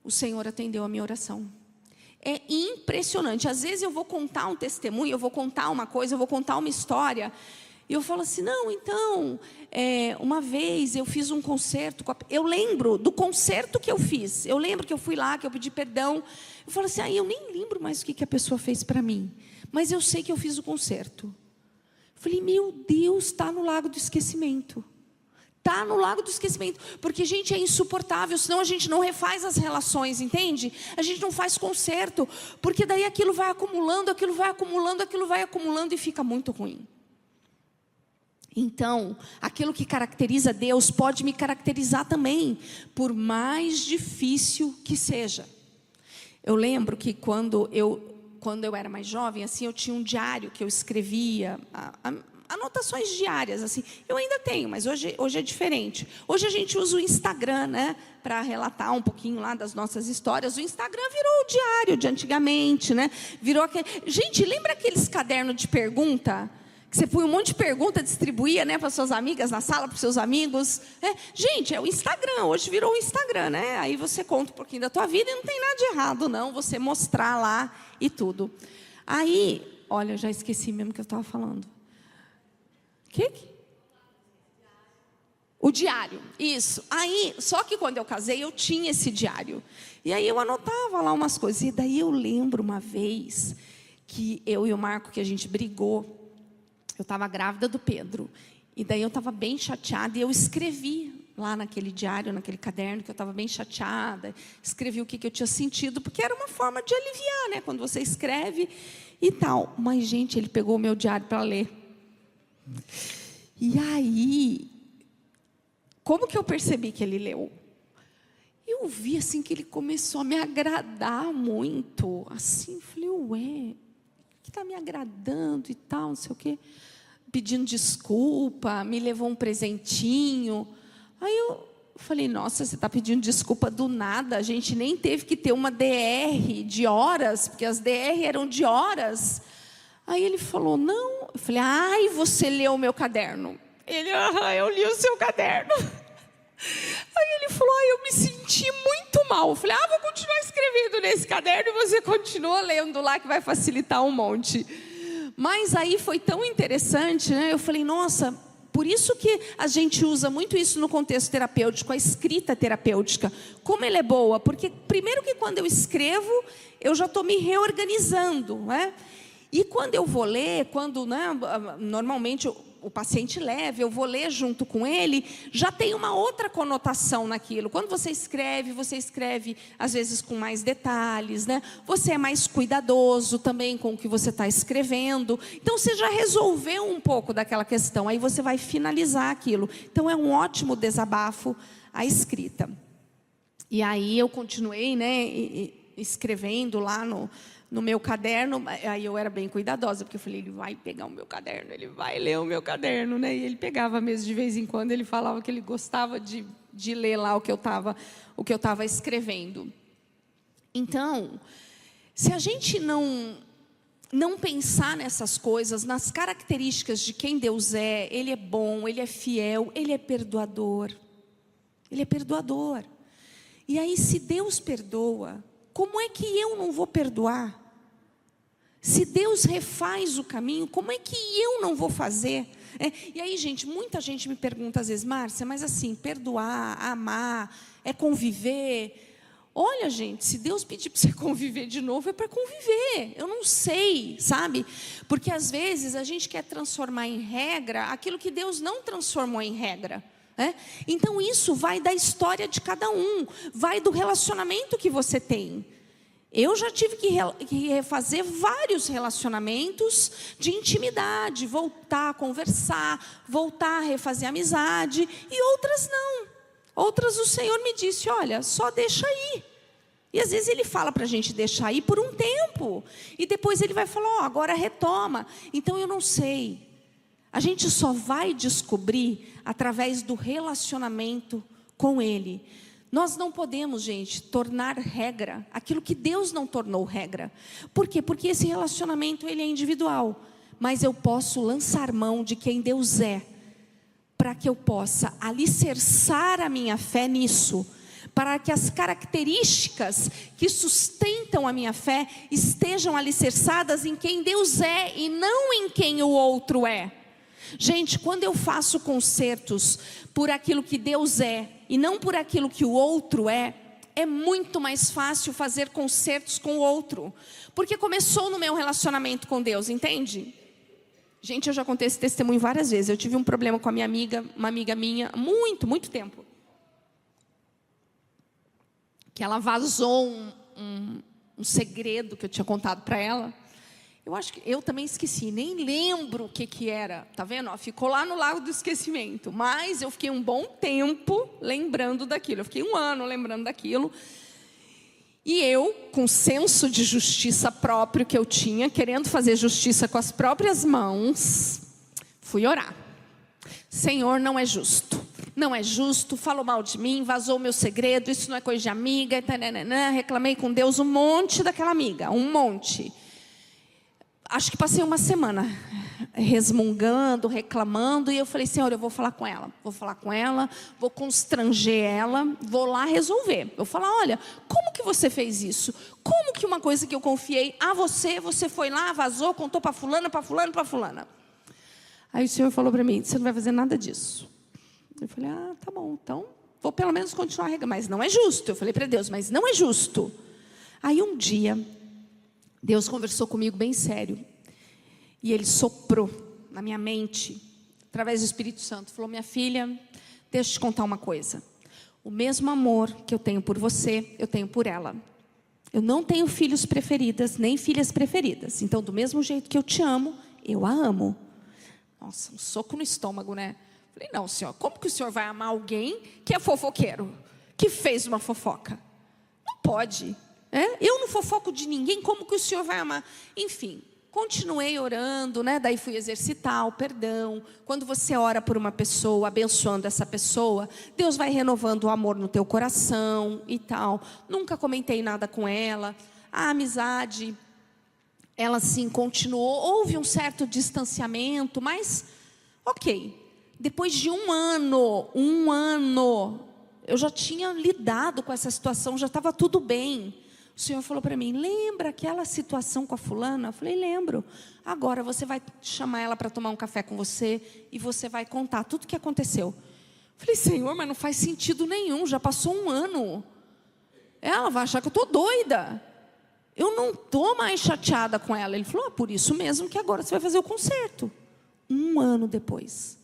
O Senhor atendeu a minha oração. É impressionante. Às vezes eu vou contar um testemunho, eu vou contar uma coisa, eu vou contar uma história, e eu falo assim: não, então, uma vez eu fiz um concerto, eu lembro do concerto que eu fiz, eu lembro que eu fui lá, que eu pedi perdão. Eu falo assim: eu nem lembro mais o que a pessoa fez para mim, mas eu sei que eu fiz o concerto. Eu falei: meu Deus, está no lago do esquecimento. Está no lago do esquecimento. Porque, gente, é insuportável, senão a gente não refaz as relações, entende? A gente não faz conserto, porque daí aquilo vai acumulando, e fica muito ruim. Então, aquilo que caracteriza Deus pode me caracterizar também, por mais difícil que seja. Eu lembro que quando eu era mais jovem, assim, eu tinha um diário que eu escrevia, anotações diárias, assim. Eu ainda tenho, mas hoje é diferente. Hoje a gente usa o Instagram, né, para relatar um pouquinho lá das nossas histórias. O Instagram virou o diário de antigamente, né? Gente, lembra aqueles cadernos de pergunta? Que você põe um monte de pergunta, distribuía, né, para suas amigas na sala, para os seus amigos. Gente, é o Instagram, hoje virou o Instagram, né? Aí você conta um pouquinho da tua vida e não tem nada de errado, não, você mostrar lá e tudo. Aí, olha, eu já esqueci mesmo o que eu estava falando. O diário, isso. Aí, só que quando eu casei, eu tinha esse diário. E aí eu anotava lá umas coisas. E daí eu lembro uma vez que eu e o Marco, que a gente brigou. Eu estava grávida do Pedro. E daí eu estava bem chateada. E eu escrevi lá naquele diário, naquele caderno, que eu estava bem chateada. Escrevi o que eu tinha sentido, porque era uma forma de aliviar, né? Quando você escreve e tal. Mas, gente, ele pegou o meu diário para ler. E aí, como que eu percebi que ele leu? Eu vi assim que ele começou a me agradar muito. Assim, falei, ué, o que está me agradando e tal, não sei o quê. Pedindo desculpa, me levou um presentinho. Aí eu falei, nossa, você está pedindo desculpa do nada. A gente nem teve que ter uma DR de horas, porque as DR eram de horas. Aí ele falou, não. Eu falei, ai, você leu o meu caderno. Ele, eu li o seu caderno. Aí ele falou, eu me senti muito mal. Eu falei, vou continuar escrevendo nesse caderno e você continua lendo lá, que vai facilitar um monte. Mas aí foi tão interessante, né? Eu falei, nossa, por isso que a gente usa muito isso no contexto terapêutico, a escrita terapêutica. Como ela é boa? Porque primeiro que quando eu escrevo, eu já estou me reorganizando, né? E quando eu vou ler, normalmente o paciente leve, eu vou ler junto com ele, já tem uma outra conotação naquilo. Quando você escreve às vezes com mais detalhes, né? Você é mais cuidadoso também com o que você está escrevendo. Então você já resolveu um pouco daquela questão, aí você vai finalizar aquilo. Então é um ótimo desabafo a escrita. E aí eu continuei, né, escrevendo lá no meu caderno. Aí eu era bem cuidadosa, porque eu falei, ele vai pegar o meu caderno, ele vai ler o meu caderno, né? E ele pegava mesmo de vez em quando, ele falava que ele gostava de ler lá o que eu estava escrevendo. Então, se a gente não pensar nessas coisas, nas características de quem Deus é, Ele é bom, Ele é fiel, Ele é perdoador. Ele é perdoador. E aí, se Deus perdoa, como é que eu não vou perdoar? Se Deus refaz o caminho, como é que eu não vou fazer? E aí, gente, muita gente me pergunta às vezes, Márcia, mas assim, perdoar, amar, é conviver. Olha, gente, se Deus pedir para você conviver de novo, é para conviver. Eu não sei, sabe? Porque às vezes a gente quer transformar em regra aquilo que Deus não transformou em regra. Então isso vai da história de cada um, vai do relacionamento que você tem. Eu já tive que refazer vários relacionamentos de intimidade, voltar a conversar, voltar a refazer amizade, e outras não. Outras o Senhor me disse, olha, só deixa aí. E às vezes Ele fala para a gente deixar aí por um tempo, e depois Ele vai falar, agora retoma. Então eu não sei. A gente só vai descobrir através do relacionamento com Ele. Nós não podemos, gente, tornar regra aquilo que Deus não tornou regra. Por quê? Porque esse relacionamento ele é individual. Mas eu posso lançar mão de quem Deus é, para que eu possa alicerçar a minha fé nisso. Para que as características que sustentam a minha fé estejam alicerçadas em quem Deus é e não em quem o outro é. Gente, quando eu faço concertos por aquilo que Deus é e não por aquilo que o outro é muito mais fácil fazer concertos com o outro. Porque começou no meu relacionamento com Deus, entende? Gente, eu já contei esse testemunho várias vezes. Eu tive um problema com a minha amiga, uma amiga minha, muito tempo. Que ela vazou um segredo que eu tinha contado para ela. Eu acho que eu também esqueci, nem lembro o que era. Tá vendo? Ficou lá no lago do esquecimento. Mas eu fiquei um bom tempo lembrando daquilo. Eu fiquei 1 ano lembrando daquilo. E eu, com senso de justiça próprio que eu tinha, querendo fazer justiça com as próprias mãos, fui orar. Senhor, não é justo. Não é justo, falou mal de mim, vazou o meu segredo, isso não é coisa de amiga. Reclamei com Deus um monte daquela amiga, um monte. Acho que passei 1 semana resmungando, reclamando, e eu falei, Senhor, eu vou falar com ela, vou constranger ela, vou lá resolver. Eu vou falar, olha, como que você fez isso? Como que uma coisa que eu confiei a você foi lá, vazou, contou para fulana. Aí o Senhor falou para mim, você não vai fazer nada disso. Eu falei, tá bom, então vou pelo menos continuar a regra, mas não é justo. Eu falei para Deus, mas não é justo. Aí um dia, Deus conversou comigo bem sério. E Ele soprou na minha mente, através do Espírito Santo. Falou, minha filha, deixa eu te contar uma coisa. O mesmo amor que eu tenho por você, eu tenho por ela. Eu não tenho filhos preferidas, nem filhas preferidas. Então, do mesmo jeito que eu te amo, eu a amo. Nossa, um soco no estômago, né? Falei, não, senhor, como que o senhor vai amar alguém que é fofoqueiro, que fez uma fofoca? Não pode. Eu não fofoco de ninguém, como que o senhor vai amar? Enfim, continuei orando, né? Daí fui exercitar o perdão. Quando você ora por uma pessoa, abençoando essa pessoa, Deus vai renovando o amor no teu coração e tal. Nunca comentei nada com ela. A amizade, ela sim continuou. Houve um certo distanciamento, mas ok. Depois de um ano, eu já tinha lidado com essa situação, já estava tudo bem. O Senhor falou para mim, lembra aquela situação com a fulana? Eu falei, lembro. Agora você vai chamar ela para tomar um café com você e você vai contar tudo o que aconteceu. Eu falei, Senhor, mas não faz sentido nenhum, já passou um ano. Ela vai achar que eu estou doida. Eu não estou mais chateada com ela. Ele falou, por isso mesmo que agora você vai fazer o conserto. Um ano depois.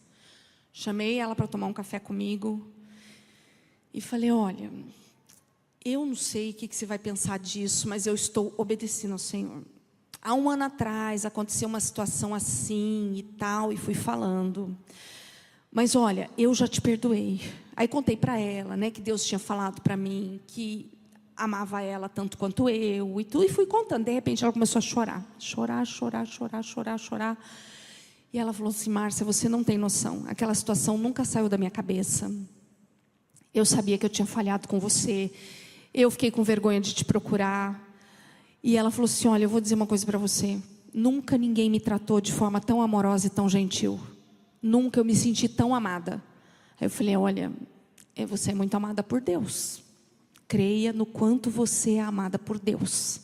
Chamei ela para tomar um café comigo. E falei, olha, eu não sei o que você vai pensar disso, mas eu estou obedecendo ao Senhor. Há um ano atrás aconteceu uma situação assim e tal, e fui falando. Mas olha, eu já te perdoei. Aí contei para ela, né, que Deus tinha falado para mim, que amava ela tanto quanto eu, e tudo, e fui contando. De repente ela começou a chorar. Chorar. E ela falou assim, Márcia, você não tem noção. Aquela situação nunca saiu da minha cabeça. Eu sabia que eu tinha falhado com você. Eu fiquei com vergonha de te procurar. E ela falou assim, olha, eu vou dizer uma coisa para você. Nunca ninguém me tratou de forma tão amorosa e tão gentil. Nunca eu me senti tão amada. Aí eu falei, olha, você é muito amada por Deus. Creia no quanto você é amada por Deus.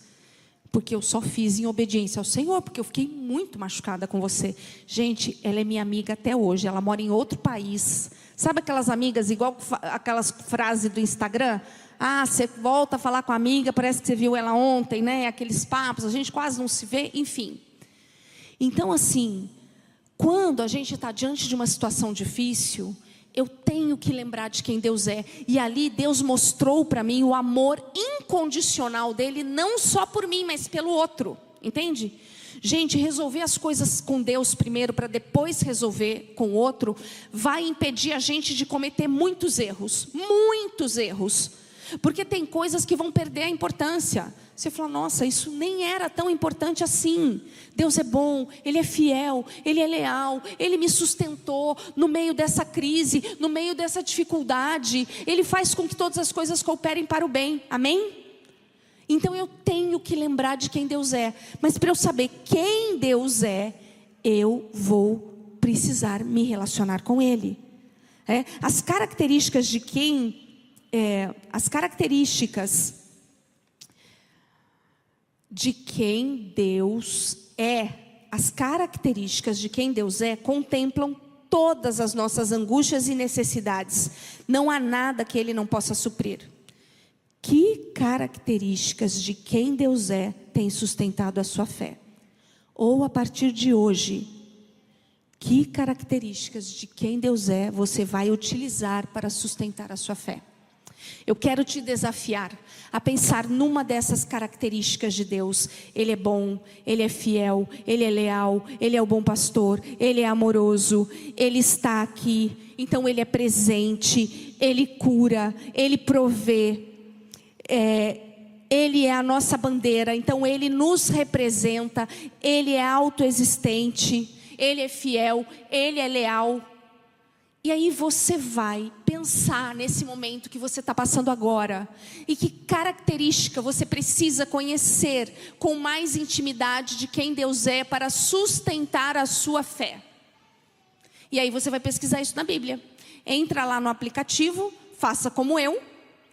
Porque eu só fiz em obediência ao Senhor, porque eu fiquei muito machucada com você. Gente, ela é minha amiga até hoje, ela mora em outro país. Sabe aquelas amigas, igual aquelas frases do Instagram? Ah, você volta a falar com a amiga, parece que você viu ela ontem, né? Aqueles papos, a gente quase não se vê, enfim. Então assim, quando a gente está diante de uma situação difícil, eu tenho que lembrar de quem Deus é. E ali Deus mostrou para mim o amor incondicional dele, não só por mim, mas pelo outro. Entende? Gente, resolver as coisas com Deus primeiro, para depois resolver com o outro, vai impedir a gente de cometer muitos erros. Muitos erros. Porque tem coisas que vão perder a importância. Você fala, nossa, isso nem era tão importante assim. Deus é bom, Ele é fiel, Ele é leal, Ele me sustentou no meio dessa crise, no meio dessa dificuldade. Ele faz com que todas as coisas cooperem para o bem, amém? Então eu tenho que lembrar de quem Deus é. Mas para eu saber quem Deus é, eu vou precisar me relacionar com Ele. As características de quem... as características de quem Deus é, as características de quem Deus é, contemplam todas as nossas angústias e necessidades. Não há nada que Ele não possa suprir. Que características de quem Deus é têm sustentado a sua fé? Ou a partir de hoje, que características de quem Deus é você vai utilizar para sustentar a sua fé? Eu quero te desafiar a pensar numa dessas características de Deus. Ele é bom, Ele é fiel, Ele é leal, Ele é o bom pastor, Ele é amoroso, Ele está aqui, então Ele é presente, Ele cura, Ele provê, Ele é a nossa bandeira, então Ele nos representa, Ele é autoexistente, Ele é fiel, Ele é leal. E aí você vai pensar nesse momento que você está passando agora. E que característica você precisa conhecer com mais intimidade de quem Deus é para sustentar a sua fé. E aí você vai pesquisar isso na Bíblia. Entra lá no aplicativo, faça como eu.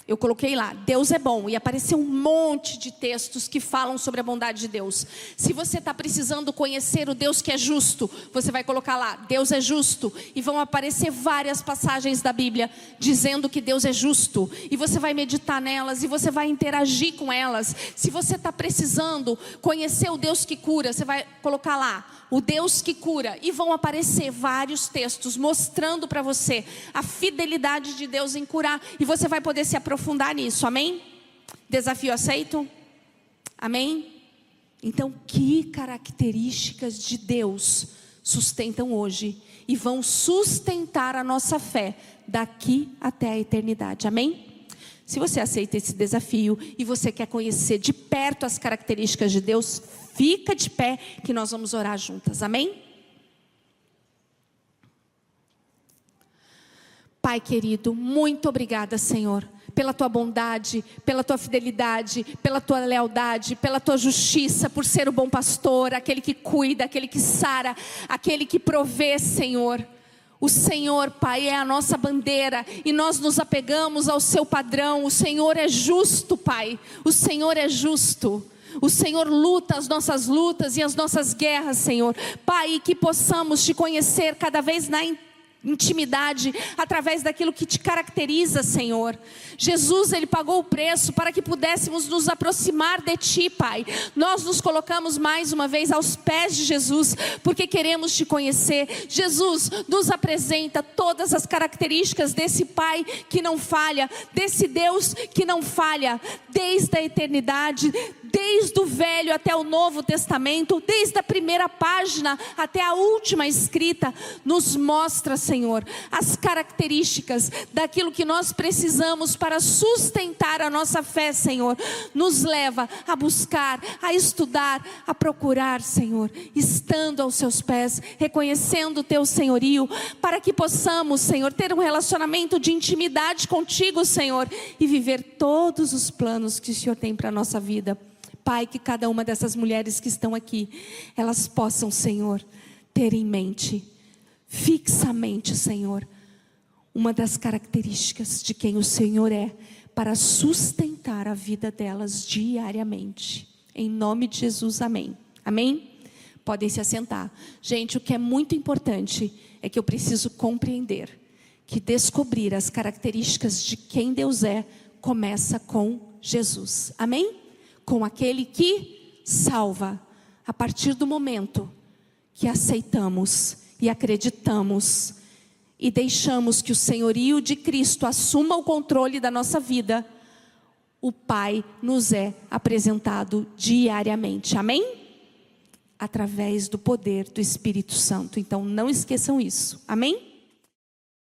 Eu coloquei lá, Deus é bom, e apareceu um monte de textos que falam sobre a bondade de Deus. Se você está precisando conhecer o Deus que é justo, você vai colocar lá, Deus é justo, e vão aparecer várias passagens da Bíblia dizendo que Deus é justo, e você vai meditar nelas, e você vai interagir com elas. Se você está precisando conhecer o Deus que cura, você vai colocar lá, o Deus que cura, e vão aparecer vários textos mostrando para você a fidelidade de Deus em curar, e você vai poder se aprofundar nisso, amém? Desafio aceito? Amém? Então, que características de Deus sustentam hoje e vão sustentar a nossa fé daqui até a eternidade. Amém? Se você aceita esse desafio e você quer conhecer de perto as características de Deus, fica de pé que nós vamos orar juntas. Amém? Pai querido, muito obrigada, Senhor, pela tua bondade, pela tua fidelidade, pela tua lealdade, pela tua justiça, por ser o bom pastor, aquele que cuida, aquele que sara, aquele que provê, Senhor. O Senhor, Pai, é a nossa bandeira e nós nos apegamos ao seu padrão. O Senhor é justo, Pai, o Senhor é justo. O Senhor luta as nossas lutas e as nossas guerras, Senhor. Pai, que possamos te conhecer cada vez na intimidade, através daquilo que te caracteriza, Senhor. Jesus, Ele pagou o preço para que pudéssemos nos aproximar de Ti, Pai. Nós nos colocamos mais uma vez aos pés de Jesus, porque queremos te conhecer. Jesus, nos apresenta todas as características desse Pai que não falha, desse Deus que não falha, desde a eternidade, desde o Velho até o Novo Testamento, desde a primeira página até a última escrita. Nos mostra, Senhor, as características daquilo que nós precisamos para sustentar a nossa fé, Senhor. Nos leva a buscar, a estudar, a procurar, Senhor, estando aos seus pés, reconhecendo o teu senhorio, para que possamos, Senhor, ter um relacionamento de intimidade contigo, Senhor, e viver todos os planos que o Senhor tem para a nossa vida. Pai, que cada uma dessas mulheres que estão aqui, elas possam, Senhor, ter em mente, fixamente, Senhor, uma das características de quem o Senhor é, para sustentar a vida delas diariamente. Em nome de Jesus, amém. Amém? Podem se assentar. Gente, o que é muito importante é que eu preciso compreender que descobrir as características de quem Deus é, começa com Jesus. Amém? Com aquele que salva, a partir do momento que aceitamos e acreditamos e deixamos que o senhorio de Cristo assuma o controle da nossa vida, o Pai nos é apresentado diariamente. Amém? Através do poder do Espírito Santo. Então não esqueçam isso. Amém?